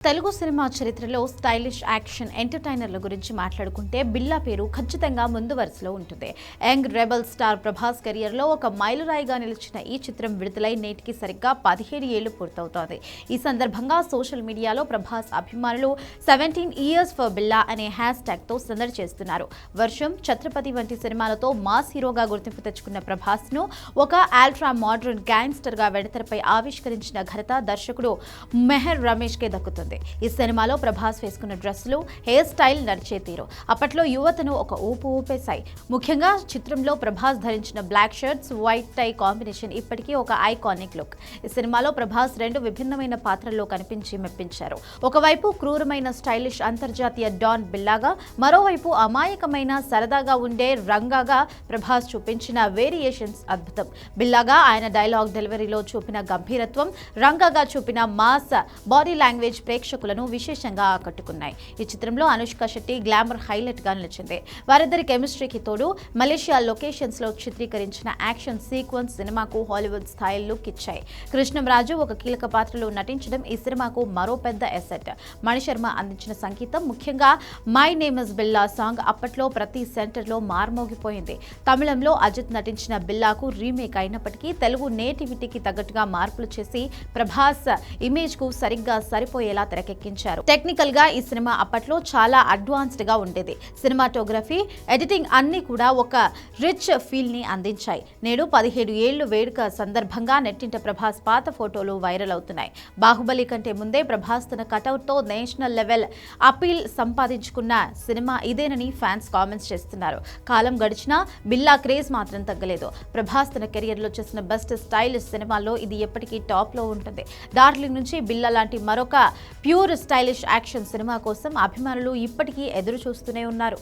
Telugu cinema చరిత్రలో stylish action ఎంటర్టైనర్ల గురించి మాట్లాడుకుంటే బిల్లా పేరు ఖచ్చితంగా ముందు వరుసలో ఉంటుంది. యంగ్ రెబల్ స్టార్ ప్రభాస్ కెరియర్లో ఒక మైలురాయిగా నిలిచిన ఈ చిత్రం విడుదలై నేటికి సరిగ్గా 17 ఏళ్లు పూర్తవుతోంది. ఈ సందర్భంగా సోషల్ మీడియాలో ప్రభాస్ అభిమానులు 17 ఇయర్స్ ఫర్ బిల్లా అనే హ్యాష్ ట్యాగ్ తో సందడి చేస్తున్నారు. వర్షం, ఛత్రపతి వంటి సినిమాలతో మాస్ హీరోగా గుర్తింపు తెచ్చుకున్న ప్రభాస్ ను ఒక అల్ట్రా మోడర్న్ గ్యాంగ్స్టర్ గా వెడతెరపై ఆవిష్కరించిన ఘనత దర్శకుడు మెహర్ రమేష్ కే దక్కుతుంది. ఈ సినిమాలో ప్రభాస్ వేసుకున్న డ్రెస్సులు, హెయిర్ స్టైల్, నడిచే తీరు అప్పట్లో యువతను ఒక ఊపు ఊపేశాయి. ముఖ్యంగా చిత్రంలో ప్రభాస్ ధరించిన బ్లాక్ షర్ట్స్, వైట్ టై కాంబినేషన్ ఇప్పటికీ ఒక ఐకానిక్ లుక్. ఈ సినిమాలో ప్రభాస్ రెండు విభిన్నమైన పాత్రల్లో కనిపించి మెప్పించారు. ఒకవైపు క్రూరమైన స్టైలిష్ అంతర్జాతీయ డాన్ బిల్లాగా, మరోవైపు అమాయకమైన సరదాగా ఉండే రంగాగా ప్రభాస్ చూపించిన వేరియేషన్స్ అద్భుతం. బిల్లాగా ఆయన డైలాగ్ డెలివరీలో చూపిన గంభీరత్వం, రంగాగా చూపిన మాస్ బాడీ లాంగ్వేజ్ ప్రేక్షకులను విశేషంగా ఆకట్టుకున్నాయి. ఈ చిత్రంలో అనుష్క శెట్టి గ్లామర్ హైలైట్ గా నిలిచింది. వారిద్దరి కెమిస్ట్రీకి తోడు మలేషియా లొకేషన్స్ లో చిత్రీకరించిన యాక్షన్ సీక్వెన్స్ సినిమాకు హాలీవుడ్ స్థాయి లుక్ ఇచ్చాయి. కృష్ణంరాజు ఒక కీలక పాత్రలో నటించడం ఈ సినిమాకు మరో పెద్ద ఎసెట్. మణిశర్మ అందించిన సంగీతం, ముఖ్యంగా my name is Billa song అప్పట్లో ప్రతి సెంటర్ లో మార్మోగిపోయింది. తమిళంలో అజిత్ నటించిన బిల్లాకు రీమేక్ అయినప్పటికీ తెలుగు నేటివిటీకి తగ్గట్టుగా మార్పులు చేసి ప్రభాస్ ఇమేజ్ కు సరిగ్గా సరిపోయేలా తెరకెక్కించారు. టెక్నికల్ గా ఈ సినిమా అప్పట్లో చాలా అడ్వాన్స్డ్ గా ఉండేది. సినిమాటోగ్రఫీ, ఎడిటింగ్ అన్ని కూడా ఒక రిచ్ ఫీల్ ని అందించాయి. నేడు 17 ఏళ్లు వేడుక సందర్భంగా నెట్టింట ప్రభాస్ పాత ఫోటోలు వైరల్ అవుతున్నాయి. బాహుబలి కంటే ముందే ప్రభాస్ తన కటౌట్ తో నేషనల్ లెవెల్ అపీల్ సంపాదించుకున్న సినిమా ఇదేనని ఫ్యాన్స్ కామెంట్స్ చేస్తున్నారు. కాలం గడిచినా బిల్లా క్రేజ్ మాత్రం తగ్గలేదు. ప్రభాస్ తన కెరియర్ లో చేసిన బెస్ట్ స్టైలిష్ సినిమాల్లో ఇది ఎప్పటికీ టాప్ లో ఉంటుంది. డార్లింగ్ నుంచి బిల్లా లాంటి మరొక ప్యూర్ స్టైలిష్ యాక్షన్ సినిమా కోసం అభిమానులు ఇప్పటికీ ఎదురు చూస్తూనే ఉన్నారు.